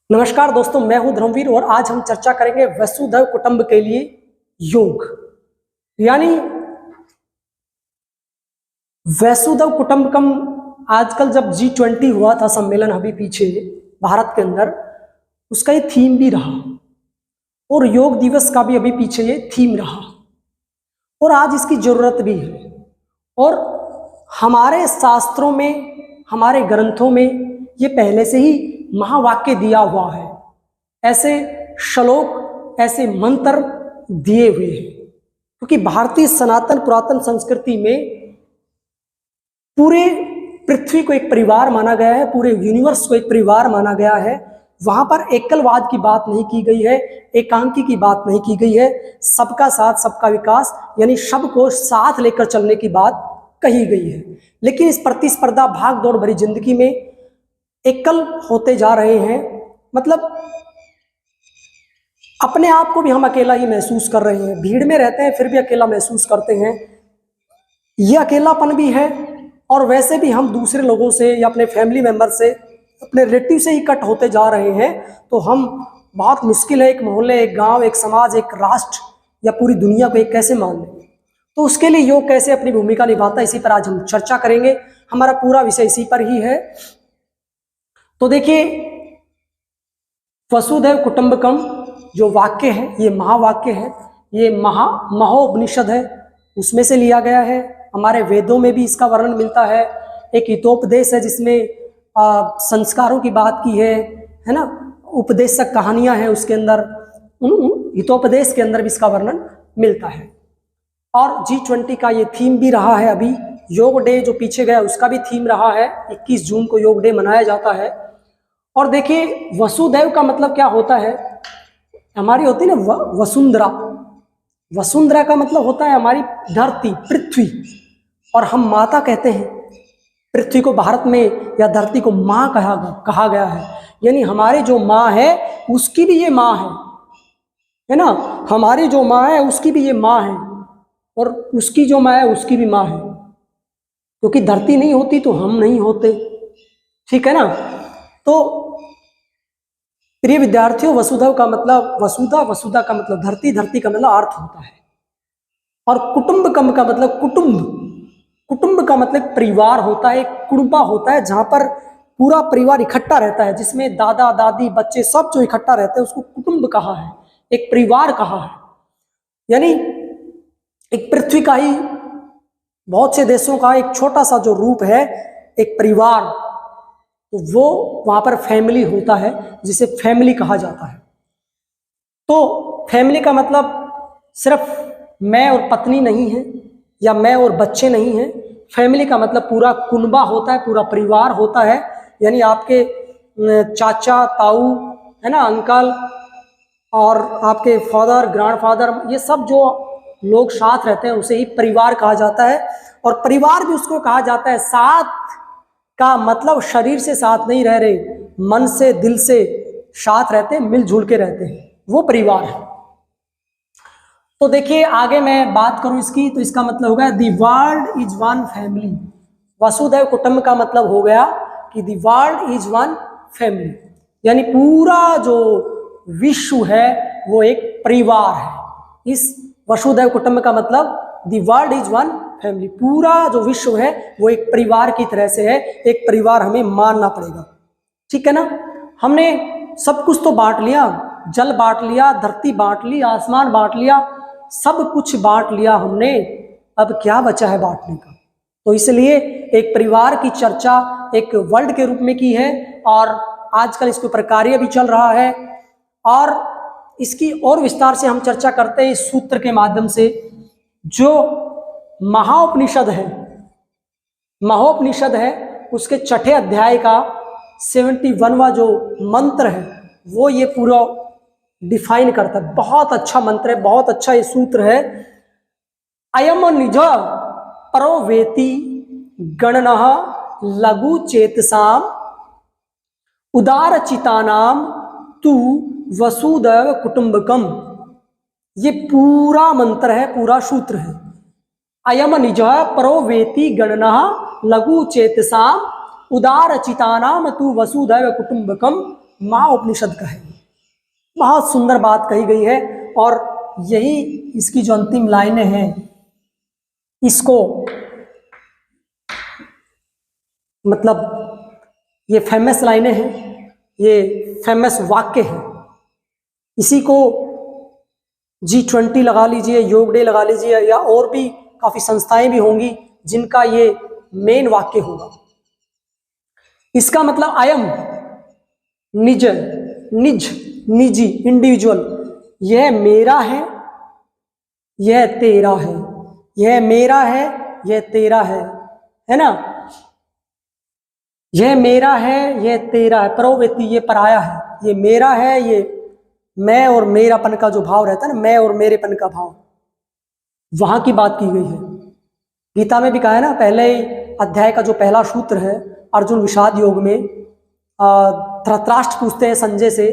नमस्कार दोस्तों, मैं हूं धर्मवीर और आज हम चर्चा करेंगे वसुधैव कुटुंब के लिए योग। यानी वसुधैव कुटुंबकम आजकल जब G20 हुआ था सम्मेलन अभी पीछे भारत के अंदर, उसका ये थीम भी रहा और योग दिवस का भी अभी पीछे ये थीम रहा और आज इसकी जरूरत भी है। और हमारे शास्त्रों में, हमारे ग्रंथों में ये पहले से ही महावाक्य दिया हुआ है, ऐसे श्लोक, ऐसे मंत्र दिए हुए हैं। क्योंकि भारतीय सनातन पुरातन संस्कृति में पूरे पृथ्वी को एक परिवार माना गया है, पूरे यूनिवर्स को एक परिवार माना गया है। वहां पर एकलवाद की बात नहीं की गई है, एकांकी की बात नहीं की गई है, सबका साथ सबका विकास यानी सबको साथ लेकर चलने की बात कही गई है। लेकिन इस प्रतिस्पर्धा भाग दौड़ भरी जिंदगी में एकल होते जा रहे हैं, मतलब अपने आप को भी हम अकेला ही महसूस कर रहे हैं। भीड़ में रहते हैं फिर भी अकेला महसूस करते हैं, ये अकेलापन भी है। और वैसे भी हम दूसरे लोगों से या अपने फैमिली मेंबर से, अपने रिलेटिव से ही कट होते जा रहे हैं। तो हम बहुत मुश्किल है एक मोहल्ले, एक गांव, एक समाज, एक राष्ट्र या पूरी दुनिया को एक कैसे मान लें। तो उसके लिए योग कैसे अपनी भूमिका निभाता है, इसी पर आज हम चर्चा करेंगे। हमारा पूरा विषय इसी पर ही है। तो देखिए, वसुधैव कुटुंबकम जो वाक्य है, ये महावाक्य है, ये महोपनिषद है, उसमें से लिया गया है। हमारे वेदों में भी इसका वर्णन मिलता है। एक हितोपदेश है जिसमें संस्कारों की बात की है ना, उपदेशक कहानियां हैं उसके अंदर, उन हितोपदेश के अंदर भी इसका वर्णन मिलता है। और G20 का ये थीम भी रहा है। अभी योग डे जो पीछे गया उसका भी थीम रहा है, 21 जून को योग डे मनाया जाता है। और देखिए, वसुधैव का मतलब क्या होता है, हमारी होती है ना वसुंधरा। वसुंधरा का मतलब होता है हमारी धरती, पृथ्वी, और हम माता कहते हैं पृथ्वी को। भारत में या धरती को माँ कहा गया है। यानी हमारी जो माँ है उसकी भी ये माँ है ना, हमारी जो माँ है उसकी भी ये माँ है, और उसकी जो माँ है उसकी भी माँ है। क्योंकि धरती नहीं होती तो हम नहीं होते, ठीक है ना। तो प्रिय विद्यार्थियों, वसुधैव का मतलब वसुधा का मतलब धरती, धरती का मतलब अर्थ होता है। और कुटुंबकम का मतलब कुटुंब का मतलब परिवार होता है, कुटुंबा होता है, जहां पर पूरा परिवार इकट्ठा रहता है, जिसमें दादा दादी बच्चे सब जो इकट्ठा रहते हैं उसको कुटुंब कहा है, एक परिवार कहा है। यानी एक पृथ्वी का ही बहुत से देशों का एक छोटा सा जो रूप है, एक परिवार, तो वो वहां पर फैमिली होता है, जिसे फैमिली कहा जाता है। तो फैमिली का मतलब सिर्फ मैं और पत्नी नहीं है, या मैं और बच्चे नहीं हैं। फैमिली का मतलब पूरा कुनबा होता है, पूरा परिवार होता है। यानी आपके चाचा, ताऊ, है ना, अंकल, और आपके फादर, ग्रैंडफादर, ये सब जो लोग साथ रहते हैं उसे ही परिवार कहा जाता है। और परिवार भी उसको कहा जाता है, साथ का मतलब शरीर से साथ नहीं रह रहे, मन से, दिल से साथ रहते हैं, मिलजुल के रहते हैं, वो परिवार है। तो देखिए, आगे मैं बात करूं इसकी, तो इसका मतलब हो गया the world is one family. वसुधैव कुटुंब का मतलब हो गया कि the world is one family, यानी पूरा जो विश्व है वो एक परिवार है। इस वसुधैव कुटुंब का मतलब the world is one family, पूरा जो विश्व है वो एक परिवार की तरह से है, एक परिवार हमें मानना पड़ेगा, ठीक है ना। हमने सब कुछ तो बांट लिया, जल बांट लिया, धरती बांट ली, आसमान बांट लिया, सब कुछ बांट लिया हमने, अब क्या बचा है बांटने का। तो इसलिए एक परिवार की चर्चा एक वर्ड के रूप में की है, और आजकल इसके ऊपर कार्य भी चल रहा है। और इसकी और विस्तार से हम चर्चा करते हैं इस सूत्र के माध्यम से। जो महोपनिषद है उसके छठे अध्याय का 71वां जो मंत्र है वो ये पूरा डिफाइन करता है। बहुत अच्छा मंत्र है, बहुत अच्छा ये सूत्र है। अयम निज परोवेति गणनः लघु चेतसाम उदार चितानाम तु वसुधैव कुटुंबकम। ये पूरा मंत्र है, पूरा सूत्र है। अयम निज परोवेति गणनः लघु चेतसाम उदार चितानाम तु वसुधैव कुटुंबकम महाउपनिषद का है। बहुत सुंदर बात कही गई है और यही इसकी जो अंतिम लाइनें हैं, इसको मतलब ये फेमस लाइनें हैं, ये फेमस वाक्य हैं। इसी को G20 लगा लीजिए, योग डे लगा लीजिए, या और भी काफी संस्थाएं भी होंगी जिनका ये मेन वाक्य होगा। इसका मतलब अयम, निज, निज, निजी, इंडिविजुअल, यह मेरा है, यह तेरा है, यह मेरा है, यह तेरा है ना। यह मेरा है, यह तेरा है, परोवेती, ये पराया है, ये मेरा है, ये मैं और मेरापन का जो भाव रहता है ना, मैं और मेरेपन का भाव, वहां की बात की गई है। गीता में भी कहा है ना, पहले अध्याय का जो पहला सूत्र है अर्जुन विषाद योग में, धृतराष्ट्र पूछते हैं संजय से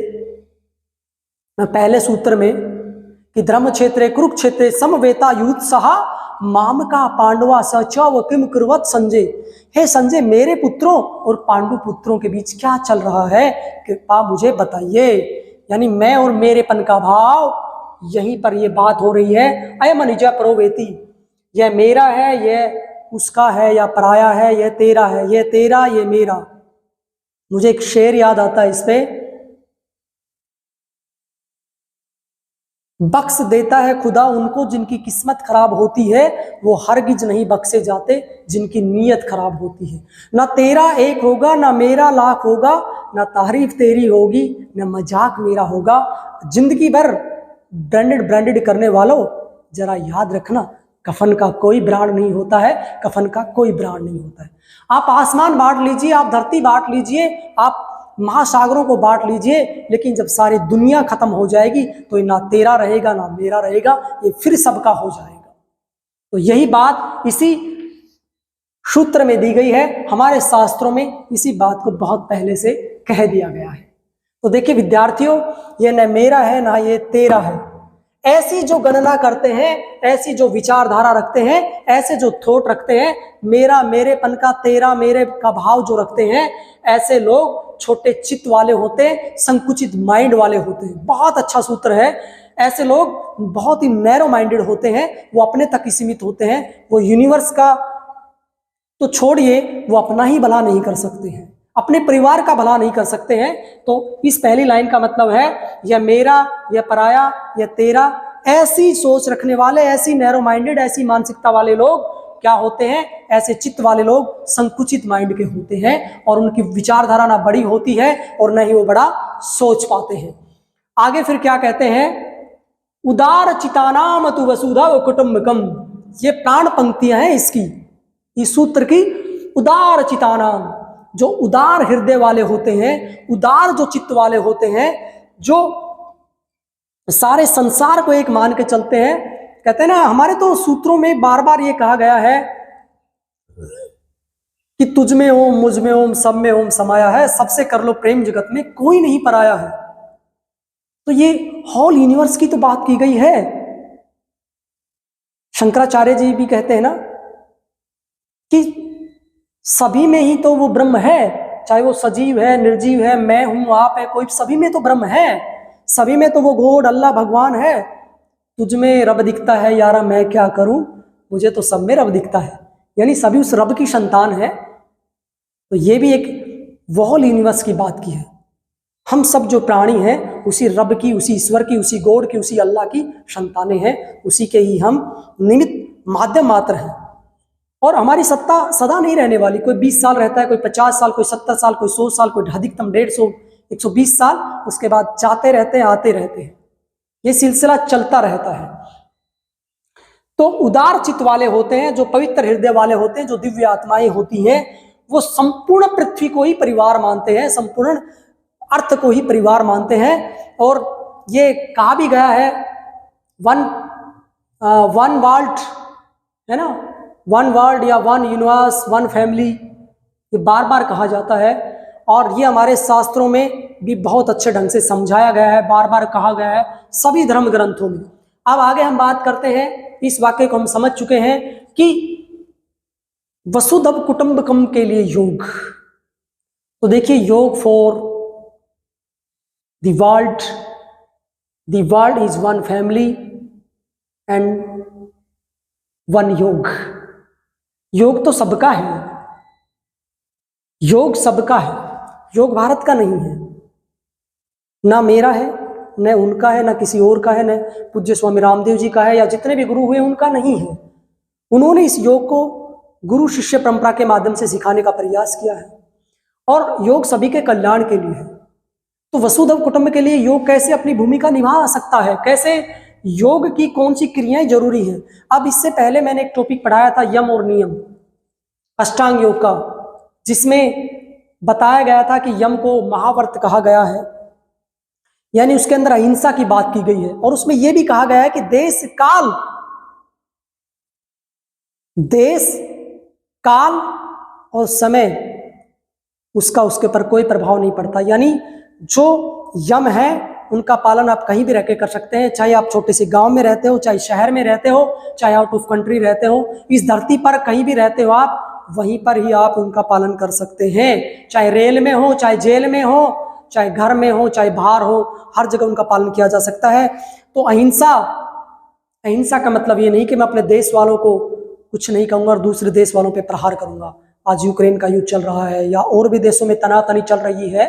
पहले सूत्र में कि धर्म क्षेत्रे कुरुक्षेत्रे समवेता युत्सहा माम का पांडवा सच व किम कुर्वत संजय। हे संजय, मेरे पुत्रों और पांडु पुत्रों के बीच क्या चल रहा है, कृपा मुझे बताइए। यानी मैं और मेरेपन का भाव, यहीं पर ये बात हो रही है। अयम निजा प्रोवेति, यह मेरा है, यह उसका है, या पराया है, यह तेरा है, यह तेरा, ये मेरा। मुझे एक शेर याद आता है इस पे, बख्श देता है खुदा उनको जिनकी किस्मत खराब होती है, वो हरगिज नहीं बख्शे जाते जिनकी नीयत खराब होती है। ना तेरा एक होगा, ना मेरा लाख होगा, ना तारीफ तेरी होगी, ना मजाक मेरा होगा। जिंदगी भर ब्रांडेड ब्रांडेड करने वालों, जरा याद रखना, कफन का कोई ब्रांड नहीं होता है, कफन का कोई ब्रांड नहीं होता है। आप आसमान बांट लीजिए, आप धरती बांट लीजिए, आप महासागरों को बांट लीजिए, लेकिन जब सारी दुनिया खत्म हो जाएगी तो ना तेरा रहेगा, ना मेरा रहेगा, ये फिर सबका हो जाएगा। तो यही बात इसी सूत्र में दी गई है। हमारे शास्त्रों में इसी बात को बहुत पहले से कह दिया गया है। तो देखिए विद्यार्थियों, ये न मेरा है ना ये तेरा है, ऐसी जो गणना करते हैं, ऐसी जो विचारधारा रखते हैं, ऐसे जो थॉट रखते हैं, मेरा मेरेपन का, तेरा मेरे का भाव जो रखते हैं, ऐसे लोग छोटे चित्त वाले होते हैं, संकुचित माइंड वाले होते हैं। बहुत अच्छा सूत्र है। ऐसे लोग बहुत ही नैरो माइंडेड होते हैं, वो अपने तक ही सीमित होते हैं, वो यूनिवर्स का तो छोड़िए, वो अपना ही भला नहीं कर सकते हैं, अपने परिवार का भला नहीं कर सकते हैं। तो इस पहली लाइन का मतलब है, यह मेरा, यह पराया, यह तेरा, ऐसी सोच रखने वाले, ऐसी नैरो माइंडेड, ऐसी मानसिकता वाले लोग क्या होते हैं, ऐसे चित्त वाले लोग संकुचित माइंड के होते हैं, और उनकी विचारधारा ना बड़ी होती है और न ही वो बड़ा सोच पाते हैं। आगे फिर क्या कहते हैं, उदार चितानाम तु वसुधा व कुटुंबकम। ये प्राण पंक्तियां हैं इसकी, इस सूत्र की। उदार चितानाम, जो उदार हृदय वाले होते हैं, उदार जो चित्त वाले होते हैं, जो सारे संसार को एक मान के चलते हैं। कहते हैं ना, हमारे तो सूत्रों में बार बार ये कहा गया है कि तुझ में ओम, मुझ में ओम, सब में ओम समाया है, सबसे कर लो प्रेम, जगत में कोई नहीं पराया है। तो ये होल यूनिवर्स की तो बात की गई है। शंकराचार्य जी भी कहते हैं ना कि सभी में ही तो वो ब्रह्म है, चाहे वो सजीव है, निर्जीव है, मैं हूं, आप है, कोई, सभी में तो ब्रह्म है, सभी में तो वो गॉड अल्लाह भगवान है। तुझ में रब दिखता है यारा, मैं क्या करूं, मुझे तो सब में रब दिखता है। यानी सभी उस रब की संतान है। तो ये भी एक वॉल यूनिवर्स की बात की है। हम सब जो प्राणी हैं, उसी रब की, उसी ईश्वर की, उसी गॉड की, उसी अल्लाह की संतानें हैं, उसी के ही हम निमित्त माध्यम मात्र हैं। और हमारी सत्ता सदा नहीं रहने वाली। कोई 20 साल रहता है, कोई 50 साल, कोई 70 साल, कोई 100 साल, कोई अधिकतम 150, 120 साल, उसके बाद जाते रहते हैं, आते रहते हैं। ये सिलसिला चलता रहता है। तो उदार चित्त वाले होते हैं, जो पवित्र हृदय वाले होते हैं, जो दिव्य आत्माएं होती हैं, वो संपूर्ण पृथ्वी को ही परिवार मानते हैं, संपूर्ण अर्थ को ही परिवार मानते हैं। और ये कहा भी गया है, वन वर्ल्ड है ना, वन वर्ल्ड या वन यूनिवर्स, वन फैमिली, ये बार बार कहा जाता है। और ये हमारे शास्त्रों में भी बहुत अच्छे ढंग से समझाया गया है, बार बार कहा गया है सभी धर्म ग्रंथों में। अब आगे हम बात करते हैं, इस वाक्य को हम समझ चुके हैं कि वसुधैव कुटुंबकम के लिए योग। तो देखिए, योग for the world is one family and one योग। योग तो सबका है, योग सबका है, योग भारत का नहीं है, ना मेरा है, न उनका है, ना किसी और का है, न पूज्य स्वामी रामदेव जी का है या जितने भी गुरु हुए उनका नहीं है। उन्होंने इस योग को गुरु शिष्य परंपरा के माध्यम से सिखाने का प्रयास किया है और योग सभी के कल्याण के लिए है। तो वसुधैव कुटुंब के लिए योग कैसे अपनी भूमिका निभा सकता है, कैसे योग की कौन सी क्रियाएं जरूरी है। अब इससे पहले मैंने एक टॉपिक पढ़ाया था यम और नियम, अष्टांग योग का, जिसमें बताया गया था कि यम को महाव्रत कहा गया है, यानी उसके अंदर अहिंसा की बात की गई है। और उसमें यह भी कहा गया है कि देश काल और समय उसका उसके ऊपर कोई प्रभाव नहीं पड़ता। यानी जो यम है उनका पालन आप कहीं भी रह के कर सकते हैं, चाहे आप छोटे से गांव में रहते हो, चाहे शहर में रहते हो, चाहे आउट ऑफ कंट्री रहते हो, इस धरती पर कहीं भी रहते हो आप, वहीं पर ही आप उनका पालन कर सकते हैं। चाहे रेल में हो, चाहे जेल में हो, चाहे घर में हो, चाहे बाहर हो, हर जगह उनका पालन किया जा सकता है। तो अहिंसा का मतलब ये नहीं कि मैं अपने देश वालों को कुछ नहीं कहूंगा और दूसरे देश वालों पे प्रहार करूंगा। आज यूक्रेन का युद्ध चल रहा है या और भी देशों में तनातनी चल रही है,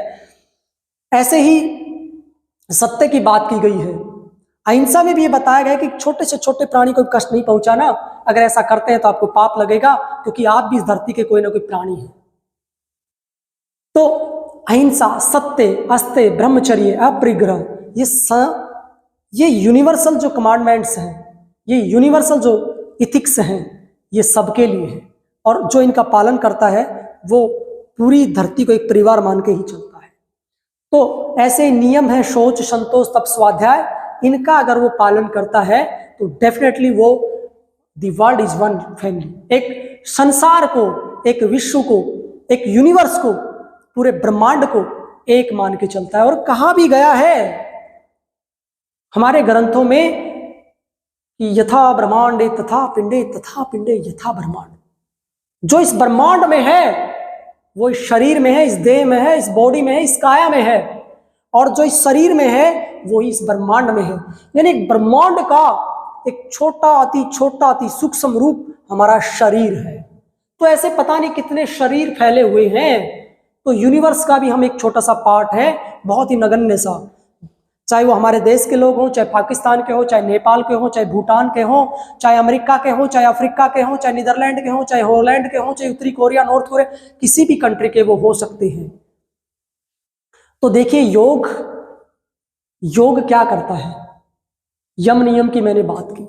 ऐसे ही सत्य की बात की गई है। अहिंसा में भी ये बताया गया कि छोटे से छोटे प्राणी को कष्ट नहीं पहुंचाना, अगर ऐसा करते हैं तो आपको पाप लगेगा, क्योंकि आप भी इस धरती के कोई ना कोई प्राणी हैं। तो अहिंसा, सत्य, अस्त्य, ब्रह्मचर्य, अपरिग्रह, ये यूनिवर्सल जो कमांडमेंट्स हैं, ये यूनिवर्सल जो इथिक्स हैं, ये सबके लिए है। और जो इनका पालन करता है वो पूरी धरती को एक परिवार मान के ही चलता है। तो ऐसे नियम हैं शौच, संतोष, तप, स्वाध्याय, इनका अगर वो पालन करता है तो डेफिनेटली वो the world is one family, एक संसार को, एक विश्व को, एक यूनिवर्स को, पूरे ब्रह्मांड को एक मान के चलता है। और कहा भी गया है हमारे ग्रंथों में कि यथा ब्रह्मांडे तथा पिंडे, तथा पिंडे यथा ब्रह्मांड। जो इस ब्रह्मांड में है वो इस शरीर में है, इस देह में है, इस बॉडी में है, इस काया में है, और जो इस शरीर में है वो इस ब्रह्मांड में है। यानी ब्रह्मांड का एक छोटा अति सूक्ष्म रूप हमारा शरीर है। तो ऐसे पता नहीं कितने शरीर फैले हुए हैं। तो यूनिवर्स का भी हम एक छोटा सा पार्ट है, बहुत ही नगण्य सा। चाहे वो हमारे देश के लोग हों, चाहे पाकिस्तान के हो, चाहे नेपाल के हो, चाहे भूटान के हो, चाहे अमेरिका के हो, चाहे अफ्रीका के हो, चाहे नीदरलैंड के हो, चाहे हॉलैंड के हो, चाहे उत्तरी कोरिया, नॉर्थ कोरिया, किसी भी कंट्री के वो हो सकते हैं। तो देखिए योग क्या करता है। यम नियम की मैंने बात की,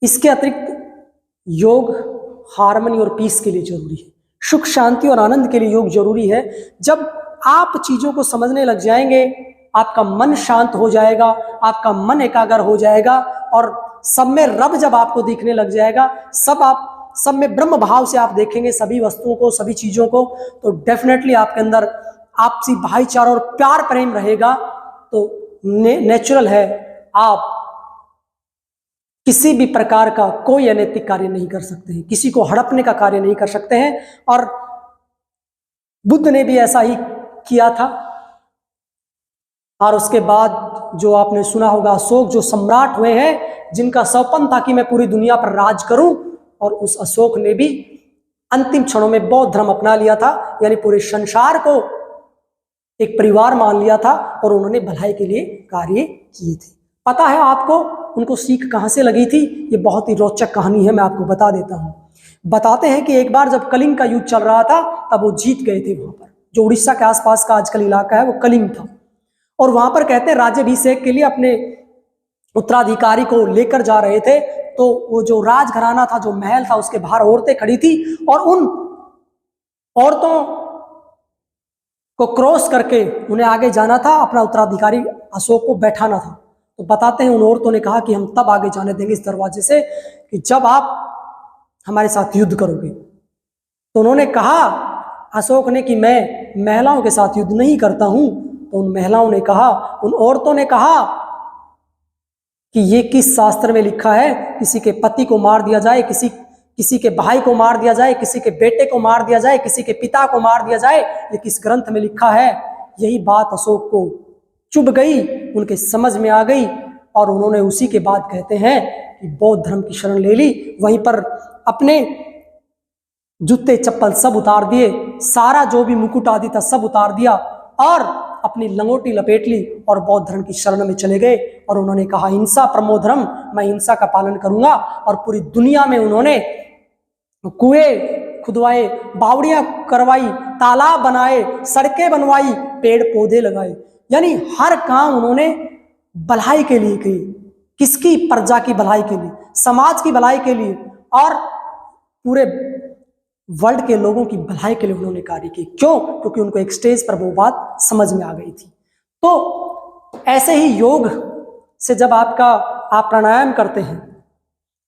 इसके अतिरिक्त योग हार्मनी और पीस के लिए जरूरी है, सुख शांति और आनंद के लिए योग जरूरी है। जब आप चीजों को समझने लग जाएंगे, आपका मन शांत हो जाएगा, आपका मन एकाग्र हो जाएगा, और सब में रब जब आपको दिखने लग जाएगा, सब में ब्रह्म भाव से आप देखेंगे सभी वस्तुओं को, सभी चीजों को, तो डेफिनेटली आपके अंदर आपसी भाईचारा और प्यार प्रेम रहेगा। तो नेचुरल है आप किसी भी प्रकार का कोई अनैतिक कार्य नहीं कर सकते हैं, किसी को हड़पने का कार्य नहीं कर सकते हैं। और बुद्ध ने भी ऐसा ही किया था। और उसके बाद जो आपने सुना होगा, अशोक जो सम्राट हुए हैं, जिनका सपन था कि मैं पूरी दुनिया पर राज करूं, और उस अशोक ने भी अंतिम क्षणों में बौद्ध धर्म अपना लिया था, यानी पूरे संसार को एक परिवार मान लिया था, और उन्होंने भलाई के लिए कार्य किए थे। पता है आपको उनको सीख कहां से लगी थी? ये बहुत ही रोचक कहानी है, मैं आपको बता देता हूं। बताते हैं कि एक बार जब कलिंग का युद्ध चल रहा था, तब वो जीत गए थे। वहां पर जो उड़ीसा के आसपास का आजकल इलाका है वो कलिंग था, और वहां पर कहते हैं राज्याभिषेक के लिए अपने उत्तराधिकारी को लेकर जा रहे थे। तो वो जो राजघराना था, जो महल था, उसके बाहर औरतें खड़ी थी, और उन औरतों को क्रॉस करके उन्हें आगे जाना था, अपना उत्तराधिकारी अशोक को बैठाना था। तो बताते हैं उन औरतों ने कहा कि हम तब आगे जाने देंगे इस दरवाजे से कि जब आप हमारे साथ युद्ध करोगे। तो उन्होंने कहा, अशोक ने, कि मैं महिलाओं के साथ युद्ध नहीं करता हूं। तो उन महिलाओं ने कहा, उन औरतों ने कहा कि ये किस शास्त्र में लिखा है, किसी के पति को मार दिया जाए, किसी के भाई को मार दिया जाए, किसी के बेटे को मार दिया जाए, किसी के पिता को मार दिया जाए, ये किस ग्रंथ में लिखा है? यही बात अशोक को चुभ गई, उनके समझ में आ गई, और उन्होंने उसी के बाद कहते हैं कि बौद्ध धर्म की शरण ले ली। वहीं पर अपने जूते चप्पल सब उतार दिए, सारा जो भी मुकुट आदि था सब उतार दिया, और अपनी लंगोटी लपेट ली और बौद्ध धर्म की शरण में चले गए। और उन्होंने कहा, हिंसा परमो धर्म, मैं हिंसा का पालन करूंगा। और पूरी दुनिया में उन्होंने कुएं खुदवाए, बावड़ियां करवाई, तालाब बनाए, सड़कें बनवाई, पेड़ पौधे लगाए, यानी हर काम उन्होंने भलाई के लिए की। किसकी? प्रजा की भलाई के लिए, समाज की भलाई के लिए, और पूरे वर्ल्ड के लोगों की भलाई के लिए उन्होंने कार्य की। क्यों? क्योंकि उनको एक स्टेज पर वो बात समझ में आ गई थी। तो ऐसे ही योग से जब आप प्राणायाम करते हैं,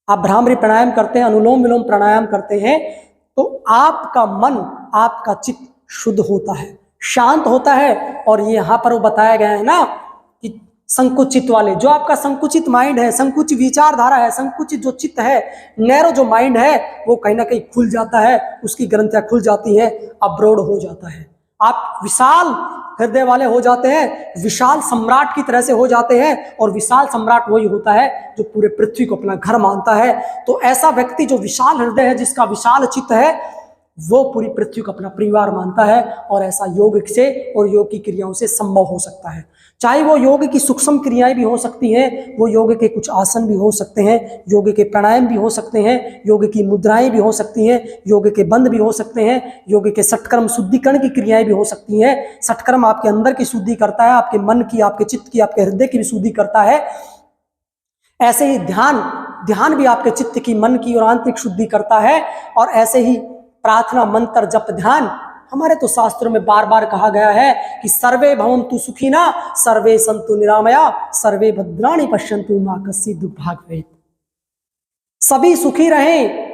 आप भ्रामरी प्राणायाम करते हैं, अनुलोम विलोम प्राणायाम करते हैं, तो आपका मन, आपका चित्त शुद्ध होता है, शांत होता है। और ये यहाँ पर वो बताया गया है ना कि संकुचित वाले, जो आपका संकुचित माइंड है, संकुचित विचारधारा है, संकुचित जो चित्त है, नैरो जो माइंड है, वो कहीं ना कहीं खुल जाता है, उसकी ग्रंथियां खुल जाती हैं, अब्रोड हो जाता है। आप विशाल हृदय वाले हो जाते हैं, विशाल सम्राट की तरह से हो जाते हैं। और विशाल सम्राट वही होता है जो पूरे पृथ्वी को अपना घर मानता है। तो ऐसा व्यक्ति जो विशाल हृदय है, जिसका विशाल चित्त है, वो पूरी पृथ्वी को अपना परिवार मानता है। और ऐसा योग से और योग की क्रियाओं से संभव हो सकता है। चाहे वो योग की सूक्ष्म क्रियाएं भी हो सकती हैं, वो योग के कुछ आसन भी हो सकते हैं, योग के प्राणायाम भी हो सकते हैं, योग की मुद्राएं भी हो सकती हैं, योग के बंध भी हो सकते हैं, योग के षटकर्म शुद्धिकरण की क्रियाएं भी हो सकती हैं। षटकर्म आपके अंदर की शुद्धि करता है, आपके मन की, आपके चित्त की, आपके हृदय की भी शुद्धि करता है। ऐसे ही ध्यान भी आपके चित्त की, मन की और आंतरिक शुद्धि करता है। और ऐसे ही प्रार्थना, मंत्र, जप, ध्यान, हमारे तो शास्त्रों में बार बार कहा गया है कि सर्वे भवन्तु सुखिना, सर्वे सन्तु निरामया, सर्वे भद्राणि पश्यन्तु मा कश्चित् दुर्भाग् भवेत्। सभी सुखी रहें,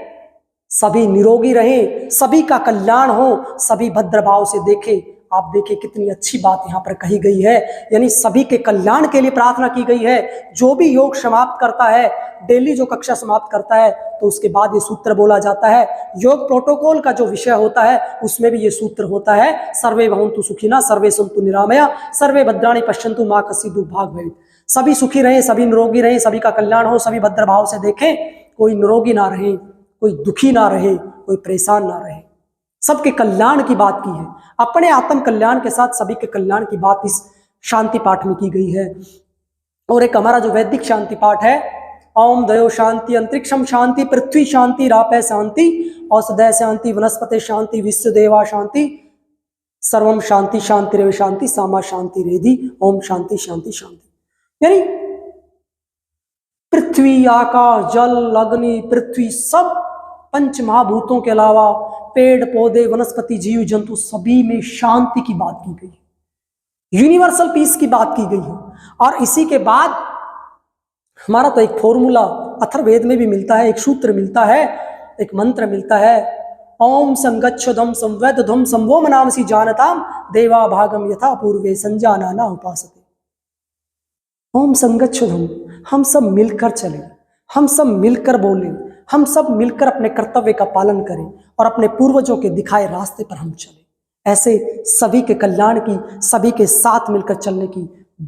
सभी निरोगी रहें, सभी का कल्याण हो, सभी भद्र भाव से देखें। आप देखिए कितनी अच्छी बात यहाँ पर कही गई है, यानी सभी के कल्याण के लिए प्रार्थना की गई है। जो भी योग समाप्त करता है, डेली जो कक्षा समाप्त करता है, तो उसके बाद ये सूत्र बोला जाता है। योग प्रोटोकॉल का जो विषय होता है, उसमें भी ये सूत्र होता है, सर्वे भवन्तु सुखिना, सर्वे सन्तु निरामया, सर्वे भद्राणि पश्यन्तु मा कश्चित् दुर्भाग् भवेत्। सभी सुखी रहें, सभी निरोगी रहें, सभी का कल्याण हो, सभी भद्र भाव से देखें। कोई निरोगी ना रहे, कोई दुखी ना रहे, कोई परेशान ना रहे। सबके कल्याण की बात की है, अपने आत्म कल्याण के साथ सभी के कल्याण की बात इस शांति पाठ में की गई है। और एक हमारा जो वैदिक शांति पाठ है, ओम दयो शांति, अंतरिक्षम शांति, पृथ्वी शांति, रापय शांति, औषधय शांति, वनस्पति शांति, विश्व देवा शांति, सर्वम शांति, शांति रेव शांति, सामा शांति रेधि, ओम शांति शांति शांति। यानी पृथ्वी, आकाश, जल, अग्नि, पृथ्वी, सब पंच महाभूतों के अलावा पेड़ पौधे, वनस्पति, जीव जंतु, सभी में शांति की बात की गई है, यूनिवर्सल पीस की बात की गई है। और इसी के बाद हमारा तो एक फॉर्मूला अथर्ववेद में भी मिलता है, एक सूत्र मिलता है, एक मंत्र मिलता है, ओम संगच्छध्वम संवेदध्वम संवोम नामसी जानताम देवा भागम यथा पूर्वे संजाना उपासते। ओम संगच्छध्वम, हम सब मिलकर चलें, हम सब मिलकर बोलें, हम सब मिलकर अपने कर्तव्य का पालन करें और अपने पूर्वजों के दिखाए रास्ते पर हम चलें। ऐसे सभी के कल्याण की, सभी के साथ मिलकर चलने की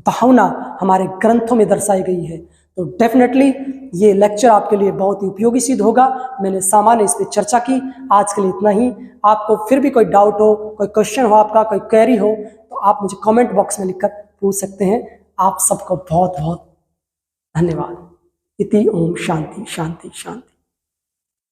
भावना हमारे ग्रंथों में दर्शाई गई है। तो डेफिनेटली ये लेक्चर आपके लिए बहुत ही उपयोगी सिद्ध होगा। मैंने सामान्य इस पर चर्चा की। आज के लिए इतना ही। आपको फिर भी कोई डाउट हो, कोई क्वेश्चन हो, आपका कोई क्वेरी हो, तो आप मुझे कमेंट बॉक्स में लिखकर पूछ सकते हैं। आप सबको बहुत बहुत धन्यवाद। इति ओम शांति शांति शांति।